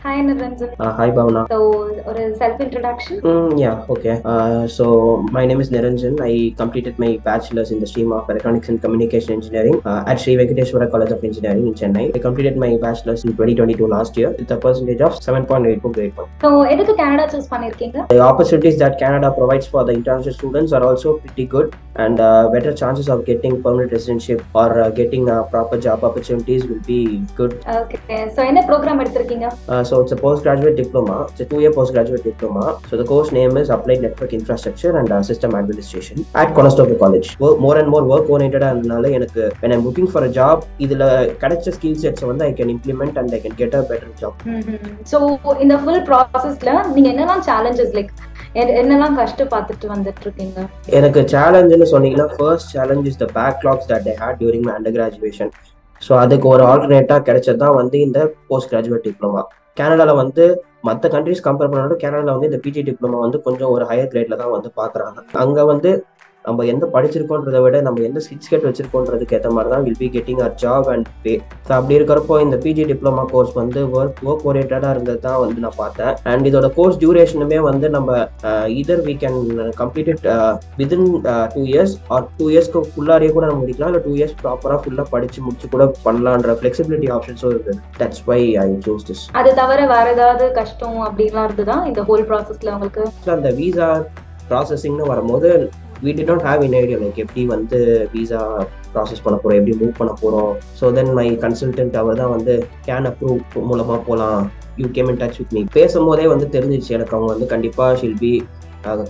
Hi Niranjan. Hi Bhavna. So, or a self-introduction? Yeah, okay. So my name is Niranjan. I completed my bachelor's in the stream of Electronics and Communication Engineering at Sri Venkateswara College of Engineering in Chennai. I completed my bachelor's in 2022 last year with a percentage of 7.8 for grade 1. So, எதுக்கு Canada choose பண்ணிருக்கீங்க? The opportunities that Canada provides for the international students are also pretty good, and better chances of getting permanent residency or getting proper job opportunities will be good. Okay. So, என்ன program எடுத்திருக்கீங்க? So it's a postgraduate diploma. It's a 2-year postgraduate diploma. So the course name is Applied Network Infrastructure and System Administration at Conestoga College. More and more work oriented ஆனதுனால எனக்கு when I'm looking for a job, இதுல கிடைச்ச skill sets வந்து I can implement and I can get a better job. So இந்த full processல நீங்க என்னெல்லாம் challenges like என்னெல்லாம் கஷ்டம் பார்த்துட்டு வந்துட்டு இருக்கீங்க? எனக்கு சேலஞ்சுன்னு சொன்னீங்கன்னா first challenge is the backlogs that I had during my undergraduation. So அதுக்கு ஒரு ஆல்டர்னேட்டாக கிடைச்சது தான் வந்து இந்த போஸ்ட் கிராஜுவேட் டிப்ளமா. கேனடாவில் வந்து மற்ற கண்ட்ரிஸ் கம்பேர் பண்ணாலும் கேனடாவில் வந்து இந்த பிஜி டிப்ளமா வந்து கொஞ்சம் ஒரு ஹையர் கிரேட்ல தான் வந்து பார்க்குறாங்க. அங்கே வந்து நம்ம எந்த படிச்சிருக்கோன்றதை விட நம்ம எந்த ஸ்கில் செட் வச்சிருக்கோன்றதுக்கு ஏற்ற மாதிரி தான் will be getting a job and pay. So அப்படி இருக்கிறப்போ இந்த பிஜி டிப்ளமா கோர்ஸ் வந்து ஒர்க் ஓரியன்டாக இருந்தது தான் வந்து நான் பார்த்தேன். அண்ட் இதோட கோர்ஸ் டியூரேஷனுமே வந்து நம்ம either we can complete it within 2 years or 2 yearsக்கு ஃபுல்லாரியே கூட நம்ம முடிக்கலாம், இல்லை 2 years ப்ராப்பராக ஃபுல்லாக படிச்சு முடிச்சு கூட பண்ணலான்ற ஃபிளெக்சிபிலிட்டி ஆப்ஷன்ஸும் இருக்குது. That's why I choose this. அது தவிர வேற ஏதாவது கஷ்டம் அப்படின்லாம் இருந்ததா இந்த ஹோல் ப்ராசஸ்ல உங்களுக்கு? அந்த வீசா ப்ராசஸிங்னு வரும்போது we did not have any idea like எப்படி வந்து வீசா ப்ராசஸ் பண்ண போகிறோம், எப்படி மூவ் பண்ண போகிறோம். ஸோ தென் மை கன்சல்டன்ட் அவர் தான் வந்து கேன் அப்ரூவ் மூலமாக போகலாம், you came in touch with me. பேசும்போதே வந்து தெரிஞ்சிச்சு எனக்கு அவங்க வந்து கண்டிப்பாக she'll be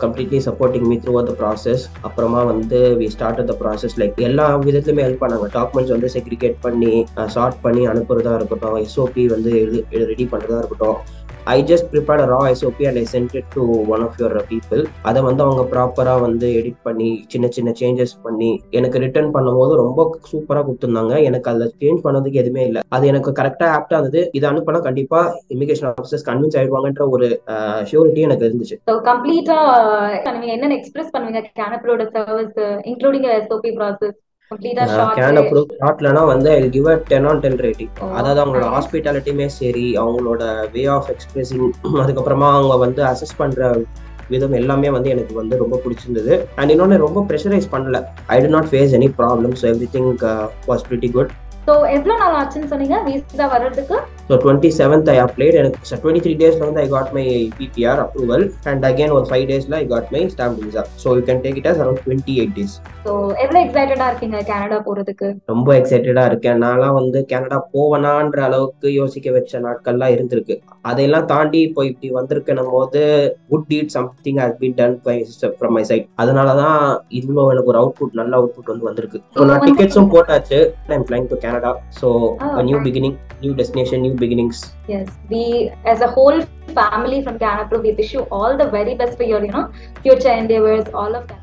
completely supporting me through the process. அப்புறமா வந்து we start the process like எல்லா விதத்துலையுமே ஹெல்ப் பண்ணாங்க. டாக்குமெண்ட்ஸ் வந்து செக்ரிகேட் பண்ணி சார்ட் பண்ணி அனுப்புறதா இருக்கட்டும், எஸ்ஓபி வந்து ரெடி பண்ணுறதா இருக்கட்டும். I just prepared a raw SOP and I sent it to one of your people. அதை வந்து அவங்க ப்ராப்பராக வந்து எடிட் பண்ணி சின்ன சின்ன சேஞ்சஸ் பண்ணி எனக்கு ரிட்டர்ன் பண்ணும்போது ரொம்ப சூப்பராக கொடுத்துருந்தாங்க. எனக்கு அதில் சேஞ்ச் பண்ணதுக்கு எதுவுமே இல்லை. அது எனக்கு கரெக்டாக ஆப்டாக இருந்தது. இதை அனுப்பினா கண்டிப்பாக இமிகிரேஷன் ஆஃபீஸர்ஸ் கன்வின்ஸ் ஆயிடுவாங்கன்ற ஒரு ஷூரிட்டி எனக்கு இருந்துச்சு. கம்ப்ளீட்டா நீங்க என்னென்ன எக்ஸ்பிரஸ் பண்ணுவீங்க கேனப்ரோட சர்வீஸ் இன்க்ளூடிங் SOP ப்ராசஸ்? ஷார்ட்லனா வந்து I give a 10 on 10 rating. அதாவது அவங்களோட ஹாஸ்பிட்டாலிட்டியுமே சரி, அவங்களோட வே ஆஃப் எக்ஸ்பிரஸிங், அதுக்கப்புறமா அவங்க வந்து அசஸ் பண்ற விதம் எல்லாமே வந்து எனக்கு வந்து ரொம்ப பிடிச்சிருந்தது. அண்ட் இன்னொன்று ரொம்ப ப்ரெஷரைஸ் பண்ணல. I did not face any problem. So everything was pretty good. So எவ்வளோ நாள் ஆச்சுன்னு சொன்னீங்க வீசா வர்றதுக்கு? So 27th I applied and 23 days later I got my PPR approval and again ஒரு 5 days I got my stamp visa. So you can take it as around 28 days. So எவ்வளவு எக்ஸைட்டடா இருக்கீங்க Canada போறதுக்கு? ரொம்ப எக்ஸைட்டடா இருக்கேன். நான்லாம் வந்து Canada போவனான்ற அளவுக்கு யோசிக்க வச்ச நாட்கள்லாம் இருந்திருக்கு. அதையெல்லாம் தாண்டி இப்போ இப்படி வந்திருக்கணும் போது good deed something has been done from my side. அதனாலதான் இவ்வளோ எனக்கு ஒரு அவுட்புட், நல்ல அவுட்புட் வந்து வந்திருக்கு. நான் டிக்கெட்ஸும் போட்டாச்சு. I'm flying to Canada. So a new beginning, new destination, new beginnings. Yes, we as a whole family from Canada, we wish you all the very best for your future endeavors, all of that.